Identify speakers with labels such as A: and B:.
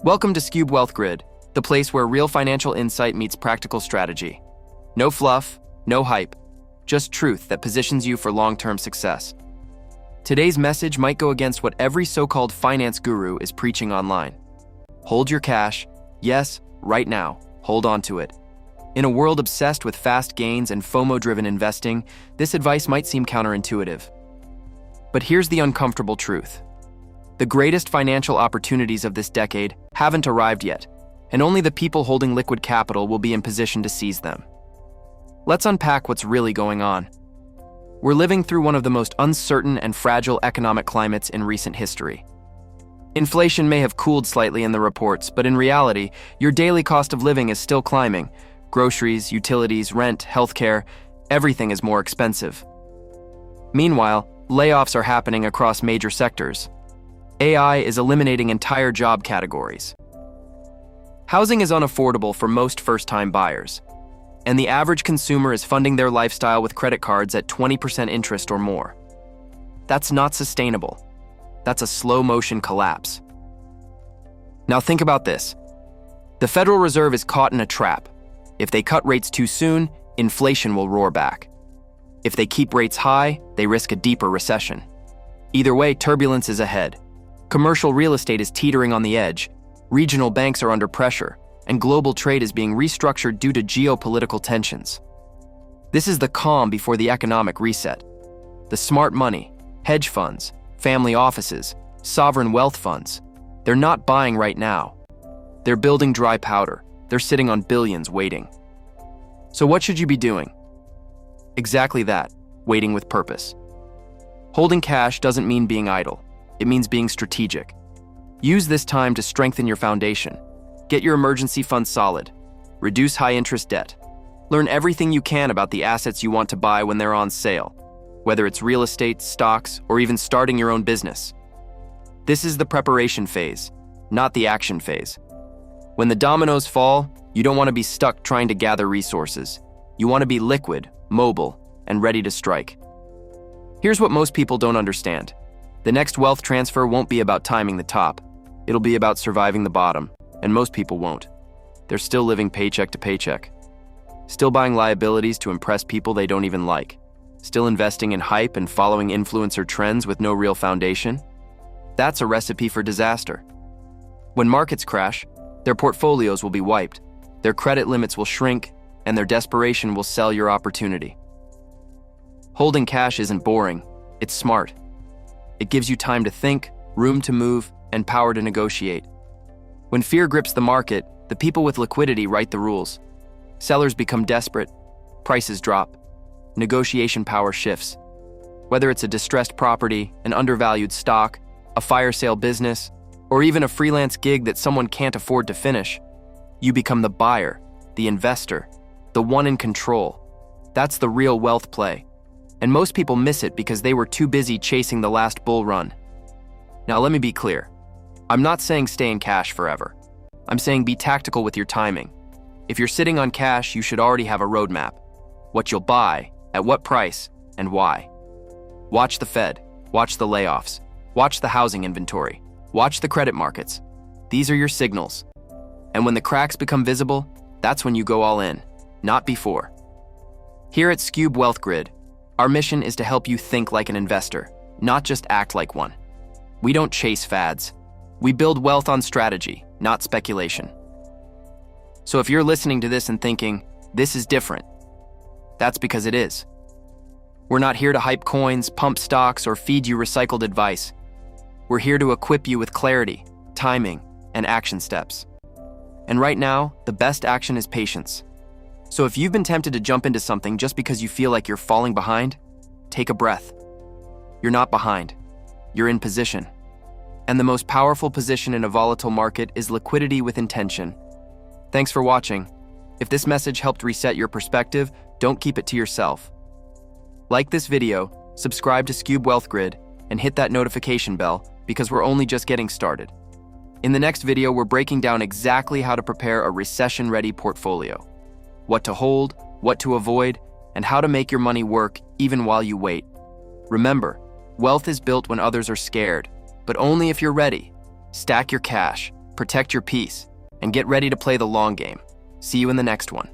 A: Welcome to Scube Wealth Grid, the place where real financial insight meets practical strategy. No fluff, no hype, just truth that positions you for long-term success. Today's message might go against what every so-called finance guru is preaching online. Hold your cash. Yes, right now, hold on to it. In a world obsessed with fast gains and FOMO-driven investing, this advice might seem counterintuitive. But here's the uncomfortable truth. The greatest financial opportunities of this decade haven't arrived yet, and only the people holding liquid capital will be in position to seize them. Let's unpack what's really going on. We're living through one of the most uncertain and fragile economic climates in recent history. Inflation may have cooled slightly in the reports, but in reality, your daily cost of living is still climbing. Groceries, utilities, rent, healthcare, everything is more expensive. Meanwhile, layoffs are happening across major sectors. AI is eliminating entire job categories. Housing is unaffordable for most first-time buyers, and the average consumer is funding their lifestyle with credit cards at 20% interest or more. That's not sustainable. That's a slow-motion collapse. Now think about this. The Federal Reserve is caught in a trap. If they cut rates too soon, inflation will roar back. If they keep rates high, they risk a deeper recession. Either way, turbulence is ahead. Commercial real estate is teetering on the edge, regional banks are under pressure, and global trade is being restructured due to geopolitical tensions. This is the calm before the economic reset. The smart money, hedge funds, family offices, sovereign wealth funds, they're not buying right now. They're building dry powder. They're sitting on billions waiting. So what should you be doing? Exactly that, waiting with purpose. Holding cash doesn't mean being idle. It means being strategic. Use this time to strengthen your foundation. Get your emergency fund solid. Reduce high-interest debt. Learn everything you can about the assets you want to buy when they're on sale, whether it's real estate, stocks, or even starting your own business. This is the preparation phase, not the action phase. When the dominoes fall, you don't want to be stuck trying to gather resources. You want to be liquid, mobile, and ready to strike. Here's what most people don't understand. The next wealth transfer won't be about timing the top. It'll be about surviving the bottom, and most people won't. They're still living paycheck to paycheck. Still buying liabilities to impress people they don't even like. Still investing in hype and following influencer trends with no real foundation. That's a recipe for disaster. When markets crash, their portfolios will be wiped, their credit limits will shrink, and their desperation will sell your opportunity. Holding cash isn't boring, it's smart. It gives you time to think, room to move, and power to negotiate. When fear grips the market, the people with liquidity write the rules. Sellers become desperate, prices drop, negotiation power shifts. Whether it's a distressed property, an undervalued stock, a fire sale business, or even a freelance gig that someone can't afford to finish, you become the buyer, the investor, the one in control. That's the real wealth play. And most people miss it because they were too busy chasing the last bull run. Now let me be clear. I'm not saying stay in cash forever. I'm saying be tactical with your timing. If you're sitting on cash, you should already have a roadmap. What you'll buy, at what price, and why. Watch the Fed, watch the layoffs, watch the housing inventory, watch the credit markets. These are your signals. And when the cracks become visible, that's when you go all in, not before. Here at Scube Wealth Grid, our mission is to help you think like an investor, not just act like one. We don't chase fads. We build wealth on strategy, not speculation. So if you're listening to this and thinking, this is different, that's because it is. We're not here to hype coins, pump stocks, or feed you recycled advice. We're here to equip you with clarity, timing, and action steps. And right now, the best action is patience. So if you've been tempted to jump into something just because you feel like you're falling behind, take a breath. You're not behind. You're in position. And the most powerful position in a volatile market is liquidity with intention. Thanks for watching. If this message helped reset your perspective, don't keep it to yourself. Like this video, subscribe to Scube Wealth Grid, and hit that notification bell because we're only just getting started. In the next video, we're breaking down exactly how to prepare a recession-ready portfolio. What to hold, what to avoid, and how to make your money work even while you wait. Remember, wealth is built when others are scared, but only if you're ready. Stack your cash, protect your peace, and get ready to play the long game. See you in the next one.